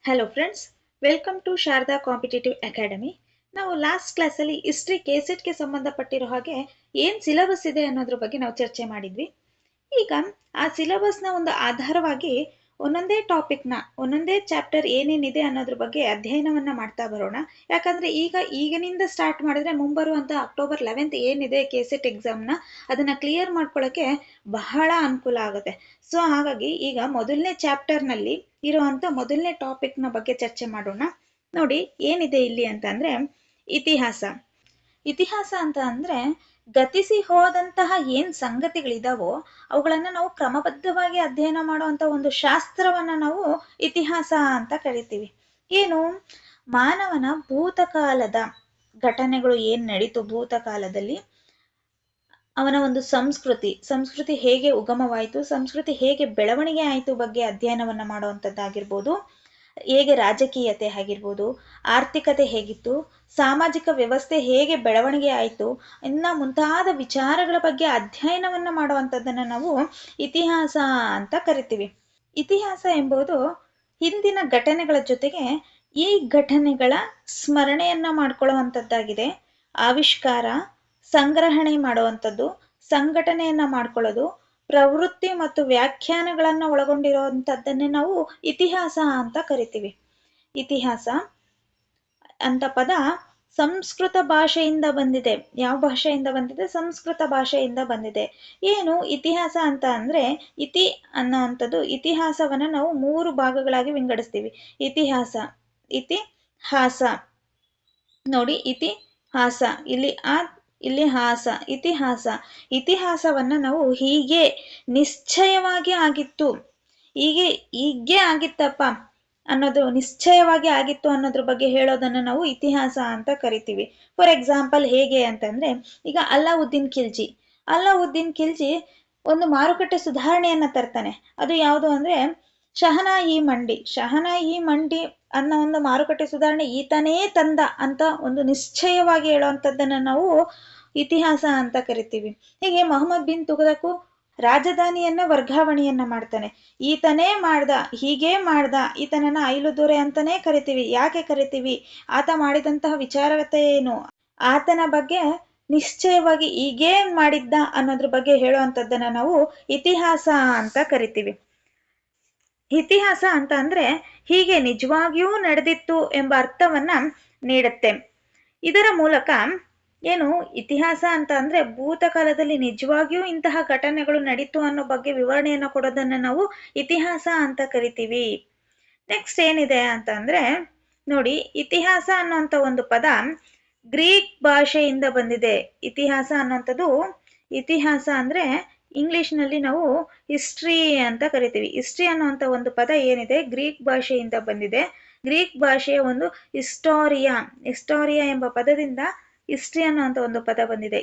Hello friends, welcome to Sharada competitive academy. ನಾವು last ಕ್ಲಾಸಲ್ಲಿ history ಕೆಸೆಟ್ಗೆ ಸಂಬಂಧಪಟ್ಟಿರೋ ಹಾಗೆ ಏನು ಸಿಲೆಬಸ್ ಇದೆ ಅನ್ನೋದ್ರ ಬಗ್ಗೆ ನಾವು ಚರ್ಚೆ ಮಾಡಿದ್ವಿ. ಈಗ ಆ ಸಿಲೆಬಸ್ನ ಒಂದು ಆಧಾರವಾಗಿ ಒಂದೊಂದೇ ಟಾಪಿಕ್ನ ಒಂದೊಂದೇ ಚಾಪ್ಟರ್ ಏನೇನಿದೆ ಅನ್ನೋದ್ರ ಬಗ್ಗೆ ಅಧ್ಯಯನವನ್ನು ಮಾಡ್ತಾ ಬರೋಣ. ಯಾಕಂದರೆ ಈಗಿನಿಂದ ಸ್ಟಾರ್ಟ್ ಮಾಡಿದ್ರೆ ಮುಂಬರುವಂಥ October 11th ಏನಿದೆ ಕೆಸೆಟ್ ಎಕ್ಸಾಮ್ನ ಅದನ್ನು ಕ್ಲಿಯರ್ ಮಾಡ್ಕೊಳ್ಳೋಕ್ಕೆ ಬಹಳ ಅನುಕೂಲ ಆಗುತ್ತೆ. ಸೊ ಹಾಗಾಗಿ ಈಗ ಮೊದಲನೇ ಚಾಪ್ಟರ್ನಲ್ಲಿ ಇರುವಂಥ ಮೊದಲನೇ ಟಾಪಿಕ್ನ ಬಗ್ಗೆ ಚರ್ಚೆ ಮಾಡೋಣ. ನೋಡಿ ಏನಿದೆ ಇಲ್ಲಿ ಅಂತಂದರೆ ಇತಿಹಾಸ. ಇತಿಹಾಸ ಅಂತ ಅಂದರೆ ಗತಿಸಿ ಹೋದಂತಹ ಏನು ಸಂಗತಿಗಳಿದಾವೋ ಅವುಗಳನ್ನು ನಾವು ಕ್ರಮಬದ್ಧವಾಗಿ ಅಧ್ಯಯನ ಮಾಡುವಂಥ ಒಂದು ಶಾಸ್ತ್ರವನ್ನು ನಾವು ಇತಿಹಾಸ ಅಂತ ಕರಿತೀವಿ. ಏನು ಮಾನವನ ಭೂತಕಾಲದ ಘಟನೆಗಳು ಏನು ನಡೀತು, ಭೂತಕಾಲದಲ್ಲಿ ಅವನ ಒಂದು ಸಂಸ್ಕೃತಿ ಹೇಗೆ ಉಗಮವಾಯಿತು, ಸಂಸ್ಕೃತಿ ಹೇಗೆ ಬೆಳವಣಿಗೆ ಆಯಿತು ಬಗ್ಗೆ ಅಧ್ಯಯನವನ್ನು ಮಾಡುವಂಥದ್ದಾಗಿರ್ಬೋದು, ಹೇಗೆ ರಾಜಕೀಯತೆ ಆಗಿರ್ಬೋದು, ಆರ್ಥಿಕತೆ ಹೇಗಿತ್ತು, ಸಾಮಾಜಿಕ ವ್ಯವಸ್ಥೆ ಹೇಗೆ ಬೆಳವಣಿಗೆ ಆಯಿತು, ಇನ್ನು ಮುಂತಾದ ವಿಚಾರಗಳ ಬಗ್ಗೆ ಅಧ್ಯಯನವನ್ನು ಮಾಡುವಂಥದ್ದನ್ನು ನಾವು ಇತಿಹಾಸ ಅಂತ ಕರಿತೀವಿ. ಇತಿಹಾಸ ಎಂಬುದು ಹಿಂದಿನ ಘಟನೆಗಳ ಜೊತೆಗೆ ಈ ಘಟನೆಗಳ ಸ್ಮರಣೆಯನ್ನು ಮಾಡಿಕೊಳ್ಳುವಂಥದ್ದಾಗಿದೆ. ಆವಿಷ್ಕಾರ, ಸಂಗ್ರಹಣೆ ಮಾಡುವಂಥದ್ದು, ಸಂಘಟನೆಯನ್ನು ಮಾಡ್ಕೊಳ್ಳೋದು, ಪ್ರವೃತ್ತಿ ಮತ್ತು ವ್ಯಾಖ್ಯಾನಗಳನ್ನು ಒಳಗೊಂಡಿರುವಂಥದ್ದನ್ನೇ ನಾವು ಇತಿಹಾಸ ಅಂತ ಕರಿತೀವಿ. ಇತಿಹಾಸ ಅಂತ ಪದ ಸಂಸ್ಕೃತ ಭಾಷೆಯಿಂದ ಬಂದಿದೆ. ಯಾವ ಭಾಷೆಯಿಂದ ಬಂದಿದೆ? ಸಂಸ್ಕೃತ ಭಾಷೆಯಿಂದ ಬಂದಿದೆ. ಏನು ಇತಿಹಾಸ ಅಂತ ಅಂದರೆ ಇತಿ ಅನ್ನೋವಂಥದ್ದು, ಇತಿಹಾಸವನ್ನು ನಾವು 3 ಭಾಗಗಳಾಗಿ ವಿಂಗಡಿಸ್ತೀವಿ. ಇತಿಹಾಸ ನೋಡಿ, ಇತಿಹಾಸ ಇಲ್ಲಿ ಹಾಸ, ಇತಿಹಾಸವನ್ನು ನಾವು ಹೀಗೆ ನಿಶ್ಚಯವಾಗಿ ಆಗಿತ್ತು, ಹೀಗೆ ಆಗಿತ್ತಪ್ಪ ಅನ್ನೋದು ನಿಶ್ಚಯವಾಗಿ ಆಗಿತ್ತು ಅನ್ನೋದ್ರ ಬಗ್ಗೆ ಹೇಳೋದನ್ನು ನಾವು ಇತಿಹಾಸ ಅಂತ ಕರಿತೀವಿ. ಫಾರ್ ಎಕ್ಸಾಂಪಲ್ ಹೇಗೆ ಅಂತಂದರೆ, ಈಗ ಅಲ್ಲಾವುದ್ದೀನ್ ಖಿಲ್ಜಿ ಒಂದು ಮಾರುಕಟ್ಟೆ ಸುಧಾರಣೆಯನ್ನು ತರ್ತಾನೆ. ಅದು ಯಾವುದು ಅಂದರೆ ಶಹನಾಯಿ ಮಂಡಿ ಅನ್ನೋ ಒಂದು ಮಾರುಕಟ್ಟೆ ಸುಧಾರಣೆ ಈತನೇ ತಂದ ಅಂತ ಒಂದು ನಿಶ್ಚಯವಾಗಿ ಹೇಳುವಂಥದ್ದನ್ನು ನಾವು ಇತಿಹಾಸ ಅಂತ ಕರಿತೀವಿ. ಹೀಗೆ ಮೊಹಮ್ಮದ್ ಬಿನ್ ತುಘಲಕ್ ರಾಜಧಾನಿಯನ್ನ ವರ್ಗಾವಣೆಯನ್ನ ಮಾಡ್ತಾನೆ. ಈತನೇ ಹೀಗೆ ಮಾಡ್ದ, ಈತನನ್ನ ಐಲುದೊರೆ ಅಂತಾನೇ ಕರಿತೀವಿ. ಯಾಕೆ ಕರಿತೀವಿ? ಆತ ಮಾಡಿದಂತಹ ವಿಚಾರತೆ ಏನು, ಆತನ ಬಗ್ಗೆ ನಿಶ್ಚಯವಾಗಿ ಹೀಗೆ ಮಾಡಿದ್ದ ಅನ್ನೋದ್ರ ಬಗ್ಗೆ ಹೇಳುವಂಥದ್ದನ್ನ ನಾವು ಇತಿಹಾಸ ಅಂತ ಕರಿತೀವಿ. ಇತಿಹಾಸ ಅಂತ ಅಂದ್ರೆ ಹೀಗೆ ನಿಜವಾಗಿಯೂ ನಡೆದಿತ್ತು ಎಂಬ ಅರ್ಥವನ್ನ ನೀಡುತ್ತೆ. ಇದರ ಮೂಲಕ ಏನು ಇತಿಹಾಸ ಅಂತ ಅಂದ್ರೆ ಭೂತಕಾಲದಲ್ಲಿ ನಿಜವಾಗಿಯೂ ಇಂತಹ ಘಟನೆಗಳು ನಡೀತು ಅನ್ನೋ ಬಗ್ಗೆ ವಿವರಣೆಯನ್ನು ಕೊಡೋದನ್ನ ನಾವು ಇತಿಹಾಸ ಅಂತ ಕರಿತೀವಿ. ನೆಕ್ಸ್ಟ್ ಏನಿದೆ ಅಂತ ಅಂದ್ರೆ ನೋಡಿ, ಇತಿಹಾಸ ಅನ್ನೋಂಥ ಒಂದು ಪದ ಗ್ರೀಕ್ ಭಾಷೆಯಿಂದ ಬಂದಿದೆ. ಇತಿಹಾಸ ಅನ್ನೋಂಥದ್ದು, ಇತಿಹಾಸ ಅಂದ್ರೆ ಇಂಗ್ಲಿಷ್ನಲ್ಲಿ ನಾವು ಹಿಸ್ಟ್ರಿ ಅಂತ ಕರಿತೀವಿ. ಹಿಸ್ಟ್ರಿ ಅನ್ನುವಂಥ ಒಂದು ಪದ ಏನಿದೆ ಗ್ರೀಕ್ ಭಾಷೆಯಿಂದ ಬಂದಿದೆ. ಗ್ರೀಕ್ ಭಾಷೆಯ ಒಂದು ಹಿಸ್ಟೋರಿಯಾ ಎಂಬ ಪದದಿಂದ ಹಿಸ್ಟ್ರಿ ಅನ್ನುವಂಥ ಒಂದು ಪದ ಬಂದಿದೆ.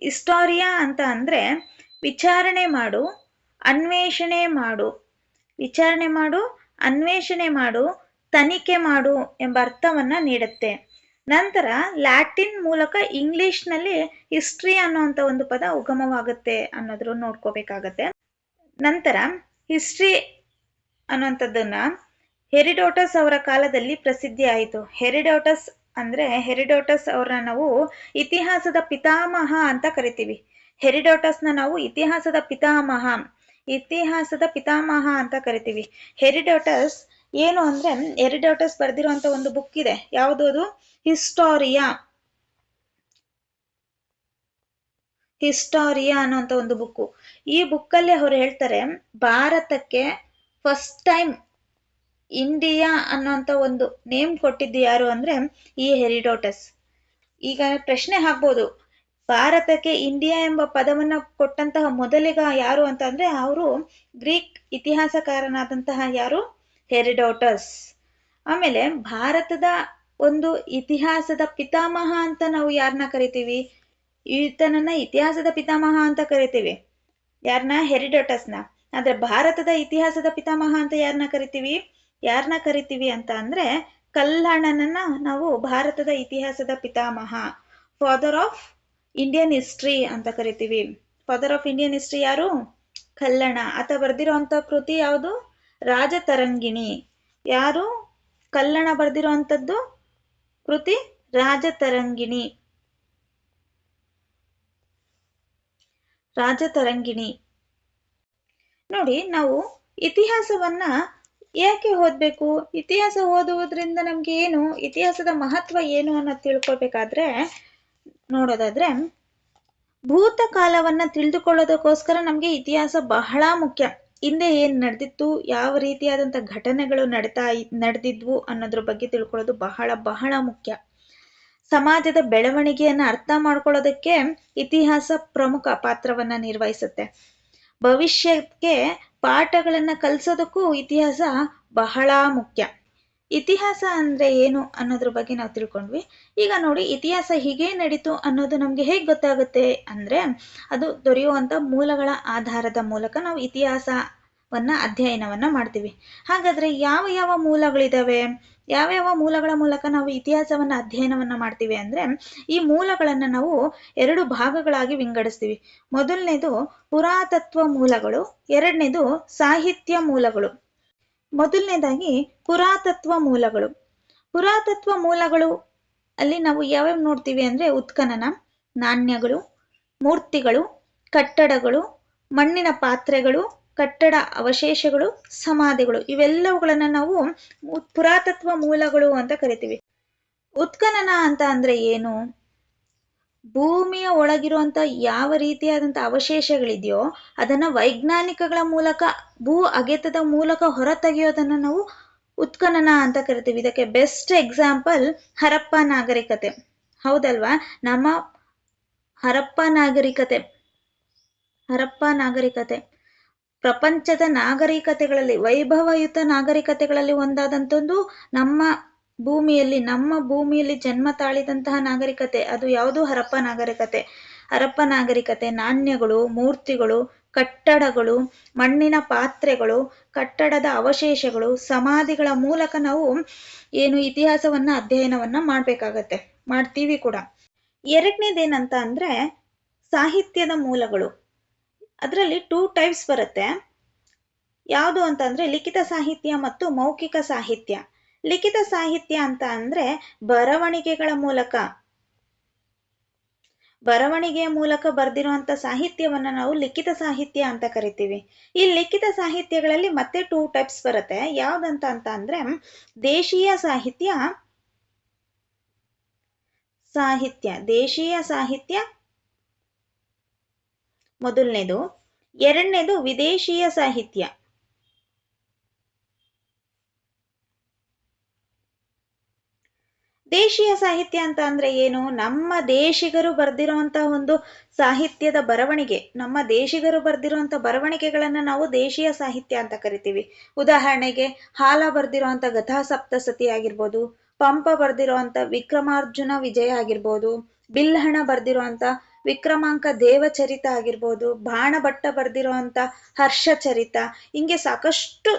ಹಿಸ್ಟೋರಿಯಾ ಅಂತ ಅಂದ್ರೆ ವಿಚಾರಣೆ ಮಾಡು, ಅನ್ವೇಷಣೆ ಮಾಡು, ತನಿಖೆ ಮಾಡು ಎಂಬ ಅರ್ಥವನ್ನ ನೀಡುತ್ತೆ. ನಂತರ ಲ್ಯಾಟಿನ್ ಮೂಲಕ ಇಂಗ್ಲಿಷ್ನಲ್ಲಿ ಹಿಸ್ಟ್ರಿ ಅನ್ನುವಂಥ ಒಂದು ಪದ ಉಗಮವಾಗುತ್ತೆ ಅನ್ನೋದ್ರ ನೋಡ್ಕೋಬೇಕಾಗತ್ತೆ. ನಂತರ ಹಿಸ್ಟ್ರಿ ಅನ್ನುವಂಥದ್ದನ್ನ ಹೆರಿಡೋಟಸ್ ಅವರ ಕಾಲದಲ್ಲಿ ಪ್ರಸಿದ್ಧಿ ಆಯಿತು. ಹೆರಿಡೋಟಸ್ ಅವ್ರನ್ನ ನಾವು ಇತಿಹಾಸದ ಪಿತಾಮಹ ಅಂತ ಕರಿತೀವಿ. ಹೆರಿಡೋಟಸ್ನ ನಾವು ಇತಿಹಾಸದ ಪಿತಾಮಹ ಅಂತ ಕರಿತೀವಿ. ಹೆರಿಡೋಟಸ್ ಏನು ಅಂದ್ರೆ, ಹೆರಿಡೋಟಸ್ ಬರೆದಿರುವಂತ ಒಂದು ಬುಕ್ ಇದೆ. ಯಾವುದು ಅದು? ಹಿಸ್ಟೋರಿಯಾ ಅನ್ನುವಂಥ ಒಂದು ಬುಕ್ಕು. ಈ ಬುಕ್ಕಲ್ಲಿ ಅವ್ರು ಹೇಳ್ತಾರೆ, ಭಾರತಕ್ಕೆ ಫಸ್ಟ್ ಟೈಮ್ ಇಂಡಿಯಾ ಅನ್ನೋಂಥ ಒಂದು ನೇಮ್ ಕೊಟ್ಟಿದ್ದು ಯಾರು ಅಂದ್ರೆ ಈ ಹೆರಿಡೋಟಸ್. ಈಗ ಪ್ರಶ್ನೆ ಹಾಕ್ಬೋದು, ಭಾರತಕ್ಕೆ ಇಂಡಿಯಾ ಎಂಬ ಪದವನ್ನ ಕೊಟ್ಟಂತಹ ಮೊದಲಿಗ ಯಾರು ಅಂತ ಅಂದ್ರೆ ಅವರು ಗ್ರೀಕ್ ಇತಿಹಾಸಕಾರನಾದಂತಹ ಯಾರು? ಹೆರಿಡೋಟಸ್. ಆಮೇಲೆ ಭಾರತದ ಒಂದು ಇತಿಹಾಸದ ಪಿತಾಮಹ ಅಂತ ನಾವು ಯಾರನ್ನ ಕರಿತೀವಿ? ಈತನನ್ನ ಇತಿಹಾಸದ ಪಿತಾಮಹ ಅಂತ ಕರಿತೀವಿ. ಯಾರನ್ನ? ಹೆರಿಡೋಟಸ್ನ. ಆದ್ರೆ ಭಾರತದ ಇತಿಹಾಸದ ಪಿತಾಮಹ ಅಂತ ಯಾರನ್ನ ಕರಿತೀವಿ ಅಂತ ಅಂದ್ರೆ ಕಲ್ಲಣ್ಣನನ್ನ ನಾವು ಭಾರತದ ಇತಿಹಾಸದ ಪಿತಾಮಹ, ಫಾದರ್ ಆಫ್ ಇಂಡಿಯನ್ ಹಿಸ್ಟ್ರಿ ಅಂತ ಕರಿತೀವಿ. ಫಾದರ್ ಆಫ್ ಇಂಡಿಯನ್ ಹಿಸ್ಟ್ರಿ ಯಾರು? ಕಲ್ಲಣ್ಣ. ಆತ ಬರೆದಿರುವಂತ ಕೃತಿ ಯಾವುದು? ರಾಜತರಂಗಿಣಿ. ಯಾರು ಕಲ್ಲಣ ಬರೆದಿರೋ ಅಂಥದ್ದು ಕೃತಿ ರಾಜತರಂಗಿಣಿ. ರಾಜತರಂಗಿಣಿ. ನೋಡಿ, ನಾವು ಇತಿಹಾಸವನ್ನ ಯಾಕೆ ಓದಬೇಕು, ಇತಿಹಾಸ ಓದುವುದರಿಂದ ನಮ್ಗೆ ಏನು, ಇತಿಹಾಸದ ಮಹತ್ವ ಏನು ಅನ್ನೋದು ತಿಳ್ಕೊಳ್ಬೇಕಾದ್ರೆ ನೋಡೋದಾದ್ರೆ, ಭೂತಕಾಲವನ್ನ ತಿಳಿದುಕೊಳ್ಳೋದಕ್ಕೋಸ್ಕರ ನಮ್ಗೆ ಇತಿಹಾಸ ಬಹಳ ಮುಖ್ಯ. ಹಿಂದೆ ಏನ್ ನಡೆದಿತ್ತು, ಯಾವ ರೀತಿಯಾದಂಥ ಘಟನೆಗಳು ನಡೆದಿದ್ವು ಅನ್ನೋದ್ರ ಬಗ್ಗೆ ತಿಳ್ಕೊಳ್ಳೋದು ಬಹಳ ಬಹಳ ಮುಖ್ಯ. ಸಮಾಜದ ಬೆಳವಣಿಗೆಯನ್ನ ಅರ್ಥ ಮಾಡ್ಕೊಳ್ಳೋದಕ್ಕೆ ಇತಿಹಾಸ ಪ್ರಮುಖ ಪಾತ್ರವನ್ನ ನಿರ್ವಹಿಸುತ್ತೆ. ಭವಿಷ್ಯಕ್ಕೆ ಪಾಠಗಳನ್ನ ಕಲಿಸೋದಕ್ಕೂ ಇತಿಹಾಸ ಬಹಳ ಮುಖ್ಯ. ಇತಿಹಾಸ ಅಂದ್ರೆ ಏನು ಅನ್ನೋದ್ರ ಬಗ್ಗೆ ನಾವು ತಿಳ್ಕೊಂಡ್ವಿ. ಈಗ ನೋಡಿ, ಇತಿಹಾಸ ಹೀಗೆ ನಡೀತು ಅನ್ನೋದು ನಮ್ಗೆ ಹೇಗೆ ಗೊತ್ತಾಗುತ್ತೆ ಅಂದ್ರೆ, ಅದು ದೊರೆಯುವಂತ ಮೂಲಗಳ ಆಧಾರದ ಮೂಲಕ ನಾವು ಇತಿಹಾಸವನ್ನ ಅಧ್ಯಯನವನ್ನ ಮಾಡ್ತೀವಿ. ಹಾಗಾದ್ರೆ ಯಾವ ಯಾವ ಮೂಲಗಳಿದಾವೆ, ಯಾವ್ಯಾವ ಮೂಲಗಳ ಮೂಲಕ ನಾವು ಇತಿಹಾಸವನ್ನ ಅಧ್ಯಯನವನ್ನ ಮಾಡ್ತೀವಿ ಅಂದ್ರೆ, ಈ ಮೂಲಗಳನ್ನ ನಾವು 2 ಭಾಗಗಳಾಗಿ ವಿಂಗಡಿಸ್ತೀವಿ. ಮೊದಲನೇದು ಪುರಾತತ್ವ ಮೂಲಗಳು, ಎರಡನೇದು ಸಾಹಿತ್ಯ ಮೂಲಗಳು. ಮೊದಲನೇದಾಗಿ ಪುರಾತತ್ವ ಮೂಲಗಳು. ಪುರಾತತ್ವ ಮೂಲಗಳು ಅಲ್ಲಿ ನಾವು ಯಾವ್ಯಾವ ನೋಡ್ತೀವಿ ಅಂದ್ರೆ, ಉತ್ಖನನ, ನಾಣ್ಯಗಳು, ಮೂರ್ತಿಗಳು, ಕಟ್ಟಡಗಳು, ಮಣ್ಣಿನ ಪಾತ್ರೆಗಳು, ಕಟ್ಟಡ ಅವಶೇಷಗಳು, ಸಮಾಧಿಗಳು, ಇವೆಲ್ಲವುಗಳನ್ನ ನಾವು ಪುರಾತತ್ವ ಮೂಲಗಳು ಅಂತ ಕರಿತೀವಿ. ಉತ್ಖನನ ಅಂತ ಅಂದ್ರೆ ಏನು, ಭೂಮಿಯ ಒಳಗಿರುವಂತ ಯಾವ ರೀತಿಯಾದಂಥ ಅವಶೇಷಗಳಿದೆಯೋ ಅದನ್ನ ವೈಜ್ಞಾನಿಕಗಳ ಮೂಲಕ, ಭೂ ಅಗೆತದ ಮೂಲಕ ಹೊರ ತೆಗೆಯೋದನ್ನ ನಾವು ಉತ್ಖನನ ಅಂತ ಕರಿತೀವಿ. ಇದಕ್ಕೆ ಬೆಸ್ಟ್ ಎಕ್ಸಾಂಪಲ್ ಹರಪ್ಪ ನಾಗರಿಕತೆ, ಹೌದಲ್ವಾ? ನಮ್ಮ ಹರಪ್ಪ ನಾಗರಿಕತೆ ಪ್ರಪಂಚದ ನಾಗರಿಕತೆಗಳಲ್ಲಿ, ವೈಭವಯುತ ನಾಗರಿಕತೆಗಳಲ್ಲಿ ಒಂದಾದಂಥದ್ದು ನಮ್ಮ ಭೂಮಿಯಲ್ಲಿ ಜನ್ಮ ತಾಳಿದಂತಹ ನಾಗರಿಕತೆ. ಅದು ಯಾವುದು? ಹರಪ್ಪ ನಾಗರಿಕತೆ. ಹರಪ್ಪ ನಾಗರಿಕತೆ ನಾಣ್ಯಗಳು, ಮೂರ್ತಿಗಳು, ಕಟ್ಟಡಗಳು, ಮಣ್ಣಿನ ಪಾತ್ರೆಗಳು, ಕಟ್ಟಡದ ಅವಶೇಷಗಳು, ಸಮಾಧಿಗಳ ಮೂಲಕ ನಾವು ಏನು ಇತಿಹಾಸವನ್ನ ಅಧ್ಯಯನವನ್ನ ಮಾಡ್ಬೇಕಾಗತ್ತೆ, ಮಾಡ್ತೀವಿ ಕೂಡ. ಎರಡನೇದೇನಂತ ಅಂದ್ರೆ ಸಾಹಿತ್ಯದ ಮೂಲಗಳು. ಅದರಲ್ಲಿ 2 ಟೈಪ್ಸ್ ಬರುತ್ತೆ. ಯಾವುದು ಅಂತ ಅಂದ್ರೆ ಲಿಖಿತ ಸಾಹಿತ್ಯ ಮತ್ತು ಮೌಖಿಕ ಸಾಹಿತ್ಯ. ಲಿಖಿತ ಸಾಹಿತ್ಯ ಅಂತ ಅಂದ್ರೆ ಬರವಣಿಗೆಯ ಮೂಲಕ ಬರೆದಿರುವಂತ ಸಾಹಿತ್ಯವನ್ನ ನಾವು ಲಿಖಿತ ಸಾಹಿತ್ಯ ಅಂತ ಕರಿತೀವಿ. ಈ ಲಿಖಿತ ಸಾಹಿತ್ಯಗಳಲ್ಲಿ ಮತ್ತೆ 2 ಟೈಪ್ಸ್ ಬರುತ್ತೆ. ಯಾವ್ದಂತ ಅಂದ್ರೆ ದೇಶೀಯ ಸಾಹಿತ್ಯ ಮೊದಲನೇದು, ಎರಡನೇದು ವಿದೇಶೀಯ ಸಾಹಿತ್ಯ. ದೇಶೀಯ ಸಾಹಿತ್ಯ ಅಂತ ಅಂದ್ರೆ ಏನು, ನಮ್ಮ ದೇಶಿಗರು ಬರ್ದಿರುವಂತ ಒಂದು ಸಾಹಿತ್ಯದ ಬರವಣಿಗೆ, ನಮ್ಮ ದೇಶಿಗರು ಬರ್ದಿರುವಂತ ಬರವಣಿಗೆಗಳನ್ನ ನಾವು ದೇಶೀಯ ಸಾಹಿತ್ಯ ಅಂತ ಕರಿತೀವಿ. ಉದಾಹರಣೆಗೆ ಹಾಲ ಬರ್ದಿರುವಂತ ಗಥಾ ಸಪ್ತಸತಿ ಆಗಿರ್ಬೋದು, ಪಂಪ ಬರ್ದಿರುವಂತ ವಿಕ್ರಮಾರ್ಜುನ ವಿಜಯ ಆಗಿರ್ಬೋದು, ಬಿಲ್ಹಣ ಬರ್ದಿರುವಂತ ವಿಕ್ರಮಾಂಕ ದೇವಚರಿತ ಆಗಿರ್ಬೋದು, ಬಾಣಭಟ್ಟ ಬರ್ದಿರುವಂತ ಹರ್ಷಚರಿತ, ಹಿಂಗೆ ಸಾಕಷ್ಟು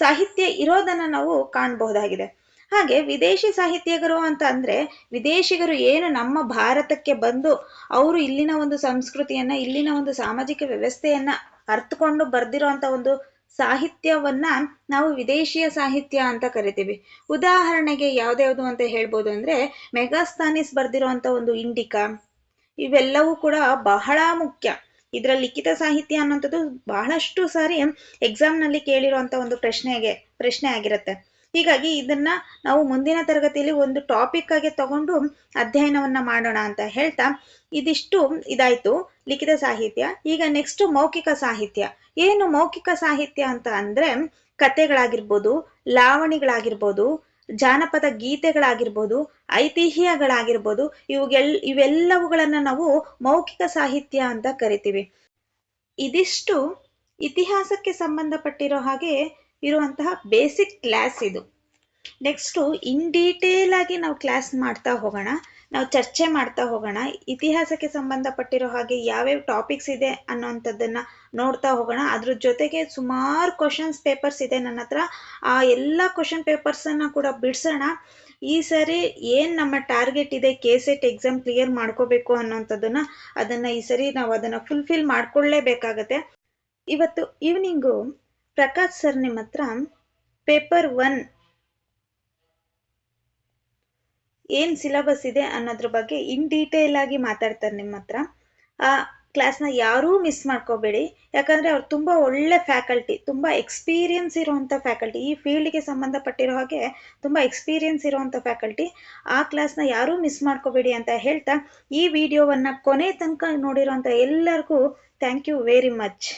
ಸಾಹಿತ್ಯ ಇರೋದನ್ನ ನಾವು ಕಾಣಬಹುದಾಗಿದೆ. ಹಾಗೆ ವಿದೇಶಿ ಸಾಹಿತ್ಯಗರು ಅಂತ ಅಂದ್ರೆ ವಿದೇಶಿಗರು ಏನು ನಮ್ಮ ಭಾರತಕ್ಕೆ ಬಂದು ಅವರು ಇಲ್ಲಿನ ಒಂದು ಸಂಸ್ಕೃತಿಯನ್ನ, ಇಲ್ಲಿನ ಒಂದು ಸಾಮಾಜಿಕ ವ್ಯವಸ್ಥೆಯನ್ನ ಅರ್ಥಕೊಂಡು ಬರ್ದಿರೋಂತ ಒಂದು ಸಾಹಿತ್ಯವನ್ನ ನಾವು ವಿದೇಶಿಯ ಸಾಹಿತ್ಯ ಅಂತ ಕರಿತೀವಿ. ಉದಾಹರಣೆಗೆ ಯಾವ್ದ್ಯಾವ್ದು ಅಂತ ಹೇಳ್ಬೋದು ಅಂದ್ರೆ, ಮೆಗಾಸ್ತಾನಿಸ್ ಬರ್ದಿರೋಂತ ಒಂದು ಇಂಡಿಕಾ, ಇವೆಲ್ಲವೂ ಕೂಡ ಬಹಳ ಮುಖ್ಯ. ಇದರ ಲಿಖಿತ ಸಾಹಿತ್ಯ ಅನ್ನೋಂಥದ್ದು ಬಹಳಷ್ಟು ಸಾರಿ ಎಕ್ಸಾಮ್ನಲ್ಲಿ ಕೇಳಿರುವಂತ ಒಂದು ಪ್ರಶ್ನೆ ಆಗಿರುತ್ತೆ. ಹೀಗಾಗಿ ಇದನ್ನ ನಾವು ಮುಂದಿನ ತರಗತಿಯಲ್ಲಿ ಒಂದು ಟಾಪಿಕ್ ಆಗಿ ತಗೊಂಡು ಅಧ್ಯಯನವನ್ನ ಮಾಡೋಣ ಅಂತ ಹೇಳ್ತಾ, ಇದಿಷ್ಟು ಇದಾಯ್ತು ಲಿಖಿತ ಸಾಹಿತ್ಯ. ಈಗ ನೆಕ್ಸ್ಟ್ ಮೌಖಿಕ ಸಾಹಿತ್ಯ. ಏನು ಮೌಖಿಕ ಸಾಹಿತ್ಯ ಅಂತ ಅಂದ್ರೆ ಕಥೆಗಳಾಗಿರ್ಬೋದು, ಲಾವಣಿಗಳಾಗಿರ್ಬೋದು, ಜಾನಪದ ಗೀತೆಗಳಾಗಿರ್ಬೋದು, ಐತಿಹ್ಯಗಳಾಗಿರ್ಬೋದು, ಇವೆಲ್ಲವುಗಳನ್ನ ನಾವು ಮೌಖಿಕ ಸಾಹಿತ್ಯ ಅಂತ ಕರಿತೀವಿ. ಇದಿಷ್ಟು ಇತಿಹಾಸಕ್ಕೆ ಸಂಬಂಧಪಟ್ಟಿರೋ ಹಾಗೆ ಇರುವಂತಹ ಬೇಸಿಕ್ ಕ್ಲಾಸ್ ಇದು. ನೆಕ್ಸ್ಟ್ ಇನ್ ಡೀಟೇಲ್ ಆಗಿ ನಾವು ಕ್ಲಾಸ್ ಮಾಡ್ತಾ ಹೋಗೋಣ, ನಾವು ಚರ್ಚೆ ಮಾಡ್ತಾ ಹೋಗೋಣ. ಇತಿಹಾಸಕ್ಕೆ ಸಂಬಂಧಪಟ್ಟಿರೋ ಹಾಗೆ ಯಾವ್ಯಾವ ಟಾಪಿಕ್ಸ್ ಇದೆ ಅನ್ನೋಂಥದ್ದನ್ನ ನೋಡ್ತಾ ಹೋಗೋಣ. ಅದ್ರ ಜೊತೆಗೆ ಸುಮಾರು ಕ್ವಶನ್ಸ್ ಪೇಪರ್ಸ್ ಇದೆ ನನ್ನ ಹತ್ರ. ಆ ಎಲ್ಲ ಕ್ವಶನ್ ಪೇಪರ್ಸ್ ಅನ್ನ ಕೂಡ ಬಿಡಿಸೋಣ. ಈ ಸರಿ ಏನ್ ನಮ್ಮ ಟಾರ್ಗೆಟ್ ಇದೆ, KCET ಎಕ್ಸಾಮ್ ಕ್ಲಿಯರ್ ಮಾಡ್ಕೋಬೇಕು ಅದನ್ನ ಈ ಸರಿ ನಾವು ಅದನ್ನ ಫುಲ್ಫಿಲ್ ಮಾಡ್ಕೊಳ್ಳೇಬೇಕಾಗತ್ತೆ. ಇವತ್ತು ಈವ್ನಿಂಗು ಪ್ರಕಾಶ್ ಸರ್ ನಿಮ್ಮ ಹತ್ರ ಪೇಪರ್ 1 ಏನು ಸಿಲಬಸ್ ಇದೆ ಅನ್ನೋದ್ರ ಬಗ್ಗೆ ಇನ್ ಡೀಟೇಲ್ ಆಗಿ ಮಾತಾಡ್ತಾರೆ ನಿಮ್ಮ ಹತ್ರ. ಆ ಕ್ಲಾಸ್ನ ಯಾರೂ ಮಿಸ್ ಮಾಡ್ಕೋಬೇಡಿ, ಯಾಕಂದರೆ ಅವ್ರು ತುಂಬ ಒಳ್ಳೆ ಫ್ಯಾಕಲ್ಟಿ, ತುಂಬ ಎಕ್ಸ್ಪೀರಿಯನ್ಸ್ ಇರುವಂಥ ಫ್ಯಾಕಲ್ಟಿ, ಈ ಫೀಲ್ಡ್ಗೆ ಸಂಬಂಧಪಟ್ಟಿರೋ ಹಾಗೆ ತುಂಬ ಎಕ್ಸ್ಪೀರಿಯನ್ಸ್ ಇರುವಂಥ ಫ್ಯಾಕಲ್ಟಿ. ಆ ಕ್ಲಾಸ್ನ ಯಾರೂ ಮಿಸ್ ಮಾಡ್ಕೋಬೇಡಿ ಅಂತ ಹೇಳ್ತಾ, ಈ ವಿಡಿಯೋವನ್ನು ಕೊನೆ ತನಕ ನೋಡಿರೋಂಥ ಎಲ್ಲರಿಗೂ ಥ್ಯಾಂಕ್ ಯು ವೆರಿ ಮಚ್.